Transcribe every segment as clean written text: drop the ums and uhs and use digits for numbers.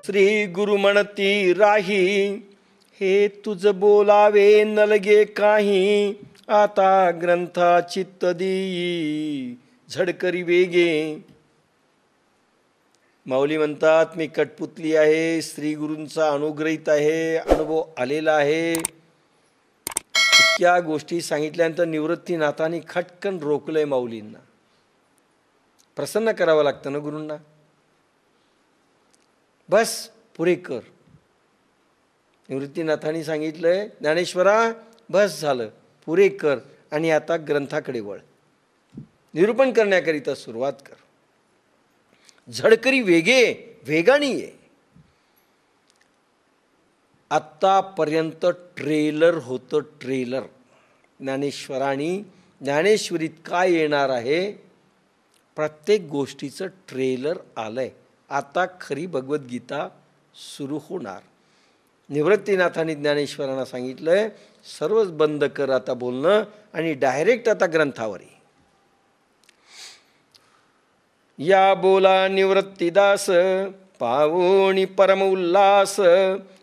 श्री गुरु म्हणती राही, हे तुझ बोलावे नलगे काही, आता ग्रंथा चित्त देई झडकरी वेगे. माऊली म्हणतात मी कठपुतली आहे, श्री गुरूंचा अनुग्रहित आहे, अनुभव आलेला आहे. इतक्या गोष्टी सांगितल्यानंतर निवृत्तीनाथांनी खटकन रोखलंय माऊलींना. प्रसन्न करावं लागतं ना गुरूंना. बस पुरे कर. निवृत्तीनाथांनी सांगितलंय ज्ञानेश्वरा बस झालं, पुरे कर आणि आता ग्रंथाकडे वळ, निरूपण करण्याकरिता सुरुवात कर. झडकरी वेगे, वेगाने ये. आत्तापर्यंत ट्रेलर होतं, ट्रेलर. ज्ञानेश्वरांनी ज्ञानेश्वरीत काय येणार आहे प्रत्येक गोष्टीचं ट्रेलर आलंय. आता खरी भगवद्गीता सुरू होणार. निवृत्तीनाथांनी ज्ञानेश्वरांना सांगितलंय सर्वच बंद कर आता बोलणं आणि डायरेक्ट आता ग्रंथावर ये. या बोला निवृत्तीदास पावोणी परम उल्लास,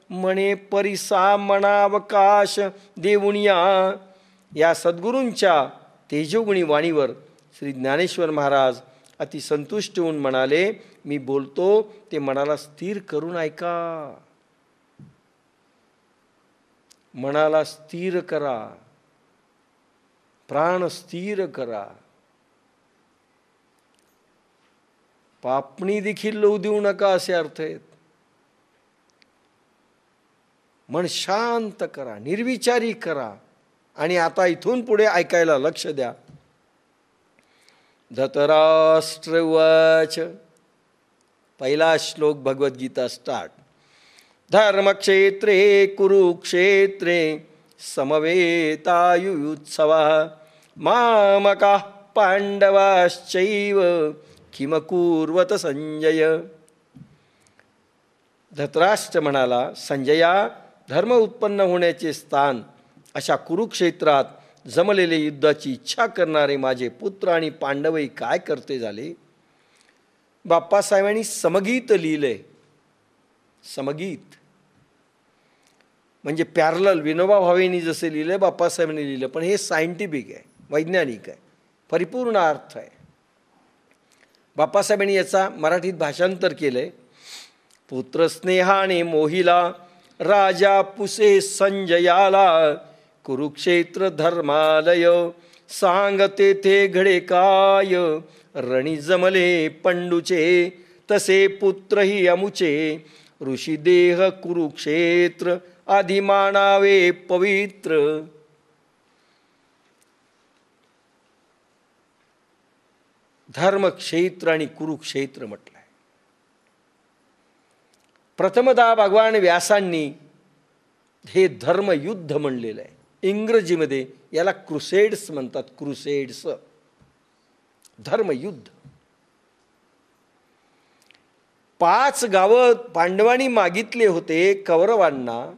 म्हणे परिसा मनावकाश देऊनिया. या सद्गुरूंच्या तेजोगुणी वाणीवर श्री ज्ञानेश्वर महाराज अति संतुष्ट होऊन म्हणाले, मी बोलतो ते मनाला स्थिर करून ऐका. मनाला स्थिर करा, प्राण स्थिर करा. पापणी देखील लावू देऊ नका असे अर्थ आहेत. मन शांत करा, निर्विचारी करा आणि आता इथून पुढे ऐकायला लक्ष द्या. धृतराष्ट्रवाच, पहिला श्लोक भगवद्गीता स्टार्ट. धर्मक्षेत्रे कुरुक्षेत्रे समवेतायुत्सवः, मामकाः पांडवाश्चैव किमकुर्वत संजय. धृतराष्ट्र म्हणाला, संजया, धर्म उत्पन्न होण्याचे स्थान अशा कुरुक्षेत्रात जमलेले युद्धाची इच्छा करणारे माझे पुत्र आणि पांडवही काय करते झाले. बाप्पासाहेबांनी समगीत लिहिलंय. समगीत म्हणजे पॅरलल. विनोबा भावेंनी जसे लिहिलंय बाप्पासाहेबांनी लिहिलं, पण हे सायंटिफिक आहे, वैज्ञानिक आहे, परिपूर्ण अर्थ आहे. बाप्पासाहेबांनी याचा मराठीत भाषांतर केलंय. पुत्रस्नेहाने मोहिला राजा पुसे संजयाला, कुरुक्षेत्र धर्मालय सांग तेथे घडे काय. रणी जमले पंडूचे तसे पुत्रही अमुचे, ऋषी देह कुरुक्षेत्र आधी मानावे पवित्र. धर्मक्षेत्र आणि कुरुक्षेत्र म्हटलंय. प्रथमतः भगवान व्यासांनी हे धर्मयुद्ध म्हणलेलं आहे. इंग्रजीमध्ये याला क्रुसेड्स म्हणतात. क्रुसेड्स, धर्मयुद्ध. 5 गावं पांडवांनी मागितले होते कौरवांना.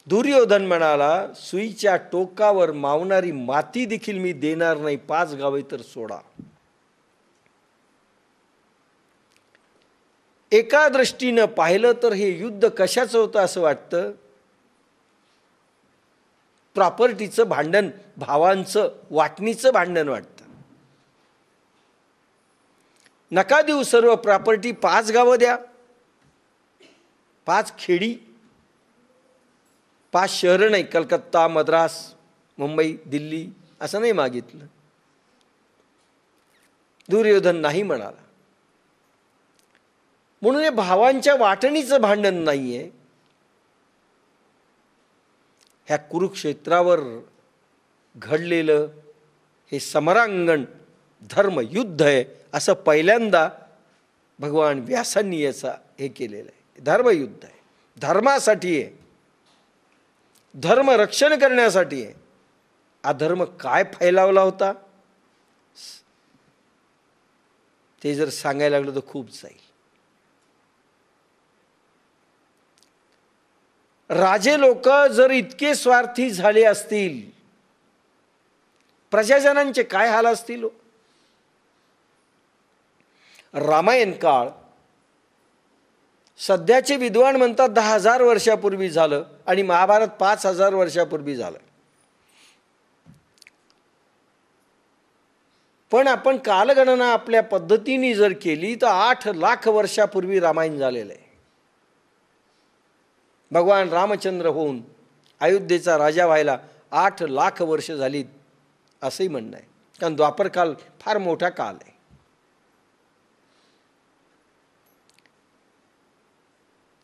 दुर्योधन म्हणाला, सुईच्या टोकावर मावणारी माती देखील मी देणार नाही, 5 गावे तर सोडा. एका दृष्टीनं पाहिलं तर हे युद्ध कशाचं होतं असं वाटतं. प्रॉपर्टीचं भांडण, भावांचं वाटणीचं भांडण वाटतं. नका देऊ सर्व प्रॉपर्टी, 5 गावं द्या, 5 खेडी, 5 शहरं नाही, कलकत्ता, मद्रास, मुंबई, दिल्ली असं नाही मागितलं. दुर्योधन नाही म्हणाला. म्हणून हे भावांच्या वाटणीचं भांडण नाहीये. ह्या कुरुक्षेत्रावर घडलेलं हे समरांगण धर्मयुद्ध आहे असं पहिल्यांदा भगवान व्यासांनी याचा हे केलेलं आहे. धर्मयुद्ध आहे, धर्मासाठी आहे, धर्म रक्षण करण्यासाठी आहे. अधर्म काय फैलावला होता ते जर सांगायला लागलं तर खूप जाईल. राजे लोक जर इतके स्वार्थी झाले असतील, प्रजाजनांचे काय हाल असतील. रामायण काळ सध्याचे विद्वान म्हणतात 10,000 वर्षापूर्वी झालं आणि महाभारत 5,000 वर्षापूर्वी झालं. पण आपण कालगणना आपल्या पद्धतीने जर केली तर 8,00,000 वर्षापूर्वी रामायण झालेलं आहे. भगवान रामचंद्र होऊन अयोध्येचा राजा व्हायला 8,00,000 वर्ष झालीत असंही म्हणणं आहे. कारण द्वापर काल फार मोठा काल आहे.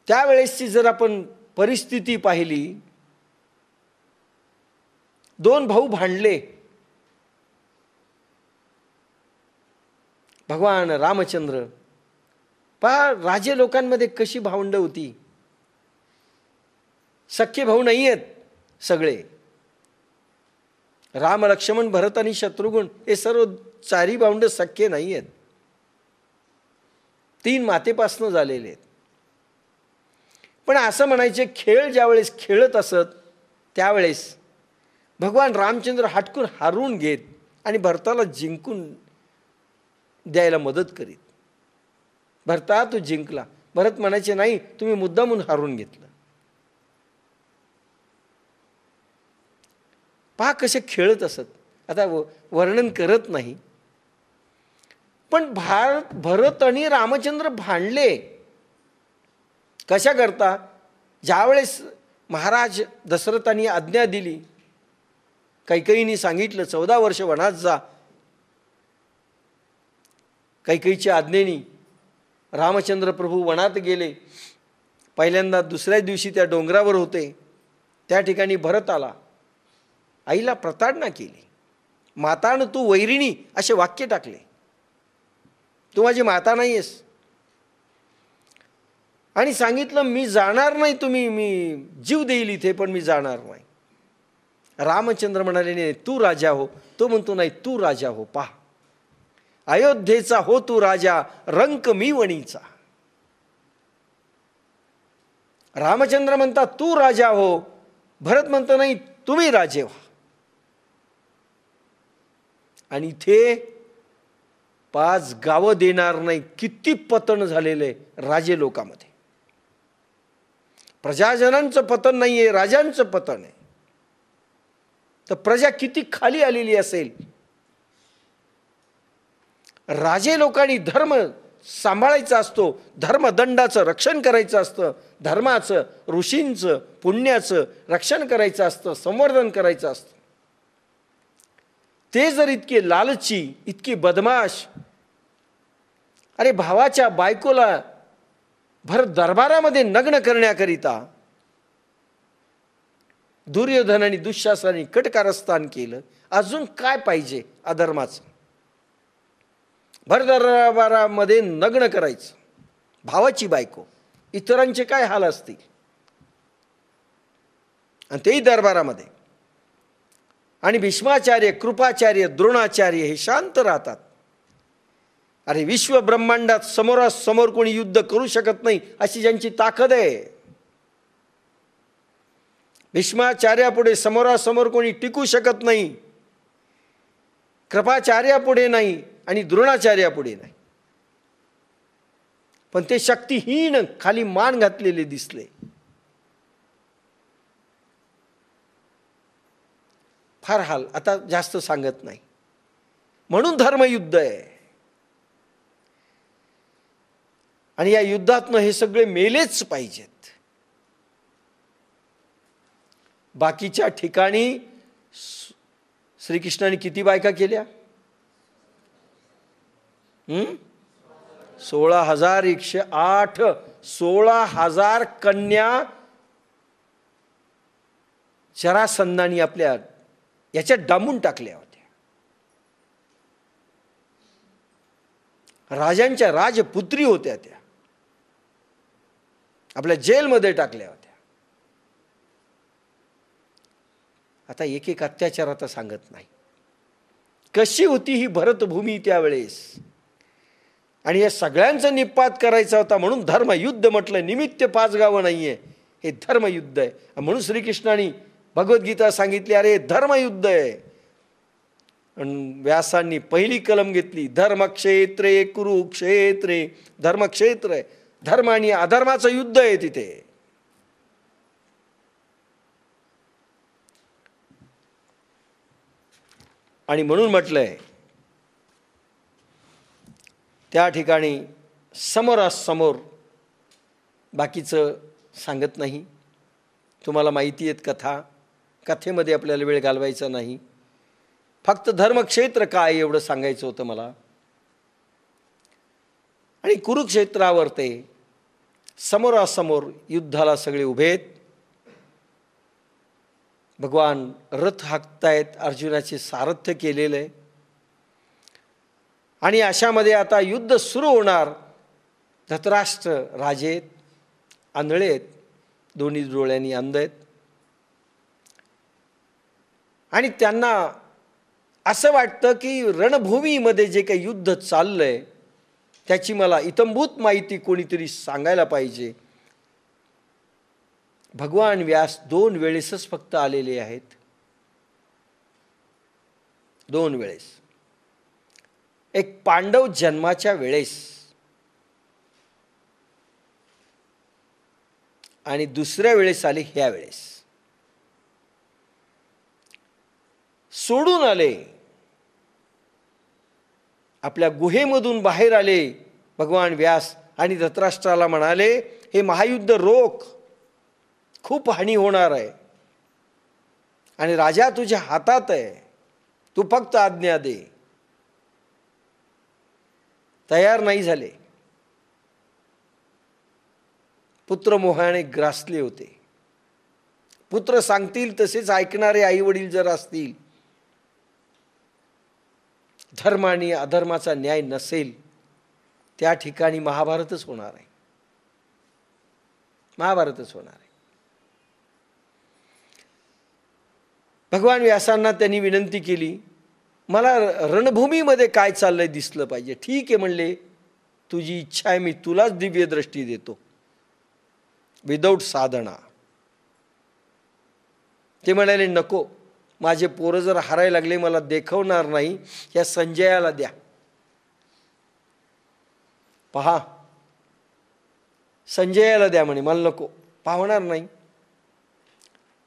त्यावेळेसची जर आपण परिस्थिती पाहिली, 2 भाऊ भांडले. भगवान रामचंद्र पहा राजे लोकांमध्ये कशी भावंड होती. सख्खे भाऊ नाही आहेत सगळे. राम, लक्ष्मण, भरत आणि शत्रुघ्न हे सर्व 4 भावंड सख्खे नाही आहेत. 3 मातेपासनं झालेले आहेत. पण असं म्हणायचे खेळ ज्यावेळेस खेळत असत त्यावेळेस भगवान रामचंद्र हटकून हारून घेत आणि भरताला जिंकून द्यायला मदत करीत. भरता तू जिंकला. भरत म्हणायचे नाही, तुम्ही मुद्दामून हारून घेतलं. पहा कसे खेळत असत. आता वर्णन करत नाही, पण भरत आणि रामचंद्र भांडले कशा करता. ज्यावेळेस महाराज दशरथांनी आज्ञा दिली, कैकेयीने सांगितलं 14 वर्ष वनात जा. कैकेयीच्या आज्ञेने रामचंद्र प्रभू वनात गेले. पहिल्यांदा दुसऱ्या दिवशी त्या डोंगरावर होते. त्या ठिकाणी भरत आला. आईला प्रताडना केली. मातान तू वैरिणी असे वाक्य टाकले. तू माझी माता नाही आहेस. आणि सांगितलं मी जाणार नाही, मी जीव देईल इथे पण मी जाणार नाही. रामचंद्र म्हणाले नाही तू राजा हो. तो म्हणतो नाही तू राजा हो. पहा अयोध्येचा हो तू राजा, रंक मी वणीचा. रामचंद्र म्हणतात तू राजा हो. भरत म्हणतो नाही तुम्ही राजे व्हा. आणि इथे 5 गावं देणार नाही. किती पतन झालेले राजे लोकांमध्ये. प्रजाजनांचं पतन नाहीये, राजांचं पतन आहे. तर प्रजा किती खाली आलेली असेल. राजे लोकांनी धर्म सांभाळायचा असतो, धर्मदंडाचं रक्षण करायचं असतं, धर्माचं, ऋषींचं, पुण्याचं रक्षण करायचं असतं, संवर्धन करायचं असतं. ते जर इतके लालची, इतके बदमाश, अरे भावाच्या बायकोला भर दरबारामध्ये नग्न करण्याकरिता दुर्योधन आणि दुःशासनाने कटकारस्थान केलं. अजून काय पाहिजे अधर्माचं. भर दरबारामध्ये नग्न करायचं भावाची बायको. इतरांचे काय हाल असतील. आणि तेही दरबारामध्ये. आणि भीष्माचार्य, कृपाचार्य, द्रोणाचार्य हे शांत राहतात. अरे विश्व ब्रह्मांडात समोरासमोर कोणी युद्ध करू शकत नाही अशी ज्यांची ताकद आहे. भीष्माचार्यापुढे समोरासमोर कोणी टिकू शकत नाही. कृपाचार्यापुढे नाही आणि द्रोणाचार्यापुढे नाही. पण ते शक्तिहीन खाली मान घातलेले दिसले. फार हाल. आता जास्त सांगत नाही. म्हणून धर्मयुद्ध आहे. आणि या युद्धातनं हे सगळे मेलेच पाहिजेत. बाकीच्या ठिकाणी श्रीकृष्णाने किती बायका केल्या? 16,108. 16,000 कन्या जरासंधानी आपल्या याच्यात डांबून टाकल्या होत्या. राजांच्या राजपुत्री होत्या. त्या आपल्या जेलमध्ये टाकल्या होत्या. आता एक एक अत्याचार आता सांगत नाही. कशी होती ही भरतभूमी त्यावेळेस. आणि या सगळ्यांचा निपात करायचा होता म्हणून धर्मयुद्ध म्हटलं. निमित्त 5 गावं नाहीये, हे धर्मयुद्ध आहे. म्हणून श्रीकृष्णाने भगवद्गीता सांगितली अरे धर्मयुद्ध आहे. आणि व्यासांनी पहिली कलम घेतली धर्मक्षेत्रे कुरुक्षेत्रे. धर्मक्षेत्र आहे. धर्म आणि अधर्माचं युद्ध आहे तिथे. आणि म्हणून म्हटलंय त्या ठिकाणी समोरासमोर, बाकीचं सांगत नाही. तुम्हाला माहिती आहेत कथा, कथेमध्ये आपल्याला वेळ घालवायचा नाही. फक्त धर्मक्षेत्र काय एवढं सांगायचं होतं मला. आणि कुरुक्षेत्रावर ते समोरासमोर युद्धाला सगळे उभे आहेत. भगवान रथ हाकतायत, अर्जुनाचे सारथ्य केलेलं आहे. आणि अशामध्ये आता युद्ध सुरू होणार. धृतराष्ट्र राजे आहेत, आंधळे आहेत, दोन्ही डोळ्यांनी अंध आहेत. आणि त्यांना असं वाटतं की रणभूमीमध्ये जे काही युद्ध चाललंय त्याची मला इत्थंभूत माहिती कोणीतरी सांगायला पाहिजे. भगवान व्यास 2 वेळेसच फक्त आलेले आहेत. 2 वेळेस. एक पांडव जन्माच्या वेळेस आणि दुसऱ्या वेळेस आले ह्या वेळेस. सोडून आले, आपल्या गुहेमधून बाहेर आले भगवान व्यास आणि धृतराष्ट्राला म्हणाले, हे महायुद्ध रोख, खूप हानी होणार आहे आणि राजा तुझ्या हातात आहे, तू फक्त आज्ञा दे. तयार नाही झाले. पुत्र मोहाने ग्रासले होते. पुत्र सांगतील तसेच ऐकणारे आई वडील जर असतील, धर्म आणि अधर्माचा न्याय नसेल, त्या ठिकाणी महाभारतच होणार आहे. महाभारतच होणार आहे. भगवान व्यासांना त्यांनी विनंती केली, मला रणभूमीमध्ये काय चाललंय दिसलं पाहिजे. ठीक आहे म्हणले, तुझी इच्छा आहे, मी तुलाच दिव्य दृष्टी देतो विदाऊट साधना. ते म्हणाले, नको, माझे पोरं जर हारायला लागले, मला देखवणार नाही, या संजयाला द्या. पहा, संजयाला द्या म्हणे, मला नको, पाहणार नाही.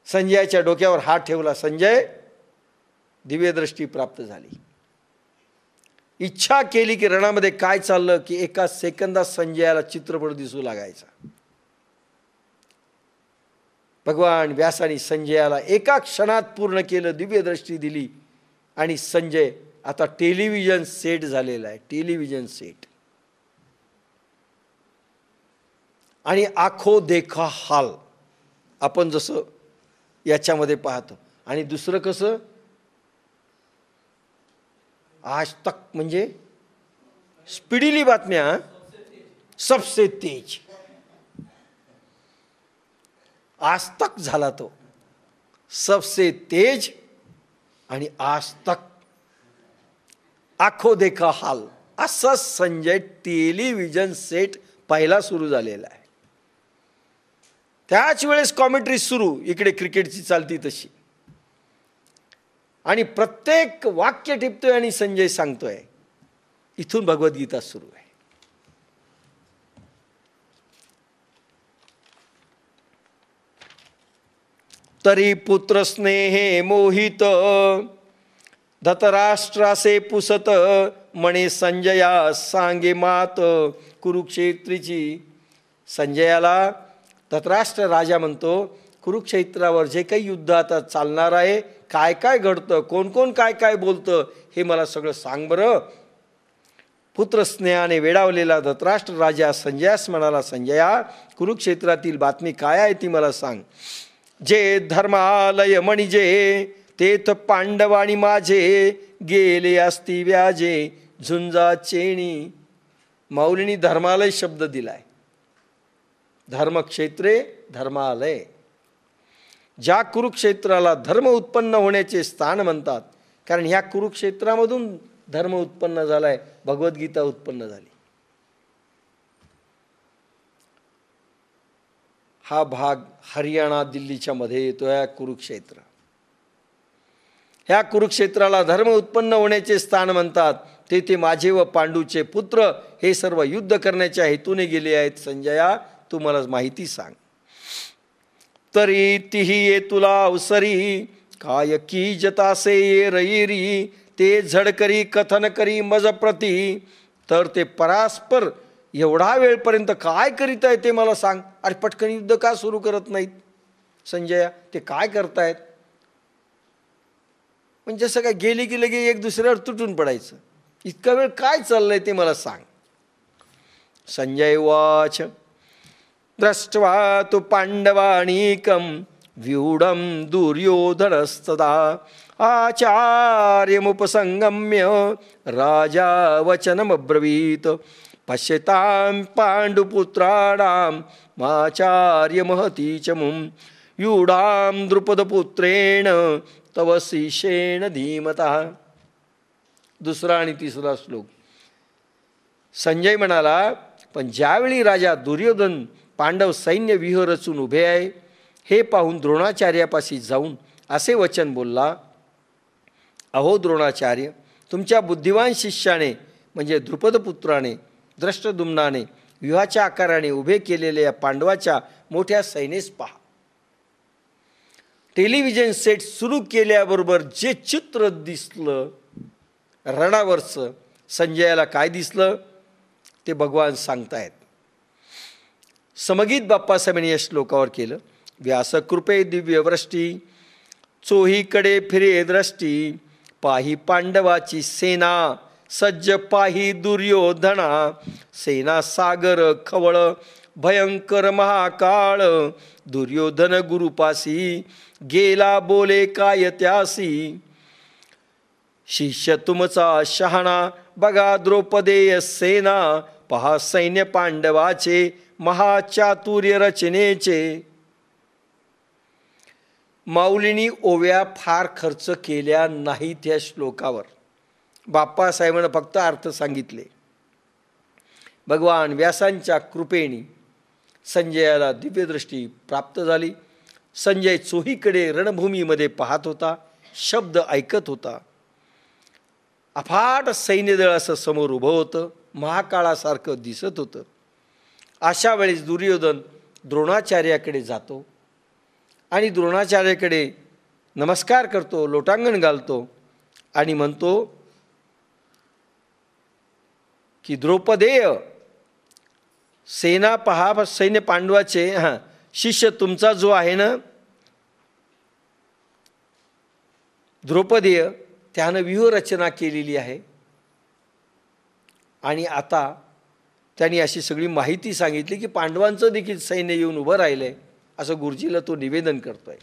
संजयाच्या डोक्यावर हात ठेवला. संजय, दिव्यदृष्टी प्राप्त झाली. इच्छा केली की रणामध्ये काय चाललं की एका सेकंदात संजयाला चित्रपट दिसू लागायचा. भगवान व्यासाने संजयाला एका क्षणात पूर्ण केलं, दिव्यदृष्टी दिली आणि संजय आता टेलिव्हिजन सेट झालेला आहे. Television set. आणि आखो देखा हाल आपण जसं याच्यामध्ये पाहतो. आणि दुसरं कसं, आज तक म्हणजे स्पीडीली बातम्या, सबसे तेज. आज तक झाला तो सबसे तेज आणि आज तक आखो देखा हाल असा संजय टेलिव्हिजन सेट पहिला सुरू झालेला आहे. त्याच वेळेस कॉमेंट्री सुरू, इकडे क्रिकेटची चालती तशी. आणि प्रत्येक वाक्य टिपतोय आणि संजय सांगतोय. इथून भगवद्गीता सुरू आहे. तरी पुत्र स्नेहे मोहित धतराष्ट्रासे पुसत म्हणे संजया सांगे मात कुरुक्षेत्रीची. संजयाला धतराष्ट्र राजा म्हणतो, कुरुक्षेत्रावर जे काही युद्ध आता चालणार आहे, काय काय घडतं, कोण कोण काय काय बोलतं, हे मला सगळं सांग बरं. पुत्र स्नेहाने वेडावलेला धतराष्ट्र राजा संजयास म्हणाला, संजया, कुरुक्षेत्रातील बातमी काय आहे ती मला सांग. जे धर्मालय म्हणजे तेथ पांडवाणी माझे गेले असती व्याजे झुंजा चेणी. माऊलींनी धर्मालय शब्द दिलाय. धर्मक्षेत्रे धर्मालय. ज्या कुरुक्षेत्राला धर्म उत्पन्न होण्याचे स्थान म्हणतात, कारण ह्या कुरुक्षेत्रामधून धर्म उत्पन्न झालाय, भगवद्गीता उत्पन्न झाली. हा भाग हरियाणा दिल्लीच्या मध्ये येतो. ह्या कुरुक्षेत्र, ह्या कुरुक्षेत्राला धर्म उत्पन्न होण्याचे स्थान म्हणतात. ते माझे व पांडूचे पुत्र हे सर्व युद्ध करण्याच्या हेतूने गेले आहेत. संजया, तू मला माहिती सांग. तरी तिही ये तुला अवसरी, काय की जतासे ये रईरी, ते झडकरी कथन करी मज प्रती. तर ते परस्पर एवढा वेळपर्यंत काय करीत आहे ते मला सांग. अरे पटकन युद्ध का सुरू करत नाहीत संजया, ते काय करतायत. म्हणजे जसं काय गेली की लगे एक दुसऱ्यावर तुटून पडायचं. इतका वेळ काय चाललंय ते मला सांग. संजय वाच. दृष्ट्वा तु पांडवानीकं व्यूढं दुर्योधनस्तदा आचार्यमुपसंगम्य राजा वचनमब्रवीत्. पश्यतां पाण्डुपुत्राणां माचार्य महती च मुं यूढां द्रुपदपुत्रेण तव शिषेण धीमतः. दुसरा आणि तिसरा श्लोक. संजय म्हणाला, पण ज्यावेळी राजा दुर्योधन पांडव सैन्य व्यूह रचून उभे आहे हे पाहून द्रोणाचार्यापाशी जाऊन असे वचन बोलला, अहो द्रोणाचार्य, तुमच्या बुद्धिवान शिष्याने म्हणजे द्रुपदपुत्राने दृष्टद्युम्नाने व्यूहाच्या आकाराने उभे केलेल्या या पांडवाच्या मोठ्या सैनेस पहा. टेलिव्हिजन सेट सुरू केल्याबरोबर जे चित्र दिसलं रणावरचं, संजयाला काय दिसलं ते भगवान सांगतायत. समगीत बाप्पासाहेबांनी या श्लोकावर केलं. व्यासकृपे दिव्यवृष्टी, चोहीकडे फिरे दृष्टी, पाही पांडवाची सेना, सज्ज पाही दुर्योधना, सेना सागर खवळ, भयंकर महाकाळ, दुर्योधन गुरुपासी, गेला बोले काय त्यासी. शिष्य तुमचा शहाणा, बघा द्रौपदेय सेना, पहा सैन्य पांडवाचे, महाचातुर्य रचनेचे. माऊलींनी ओव्या फार खर्च केल्या नाहीत या श्लोकावर. बाप्पासाहेबांना फक्त अर्थ सांगितले. भगवान व्यासांच्या कृपेने संजयाला दिव्यदृष्टी प्राप्त झाली. संजय चोहीकडे रणभूमीमध्ये पाहत होता, शब्द ऐकत होता. अफाट सैन्यदळ असं समोर उभं होतं, महाकाळासारखं दिसत होतं. अशा वेळेस दुर्योधन द्रोणाचार्याकडे जातो आणि द्रोणाचार्याकडे नमस्कार करतो, लोटांगण घालतो आणि म्हणतो की द्रौपदेय सेना पहा, सैन्य पांडवाचे, शिष्य तुमचा जो आहे ना द्रौपदेय, त्यानं व्यूहरचना केलेली आहे आणि आता त्यांनी अशी सगळी माहिती सांगितली की पांडवांचं देखील सैन्य येऊन उभं राहिलं आहे, असं गुरुजीला तो निवेदन करतोय.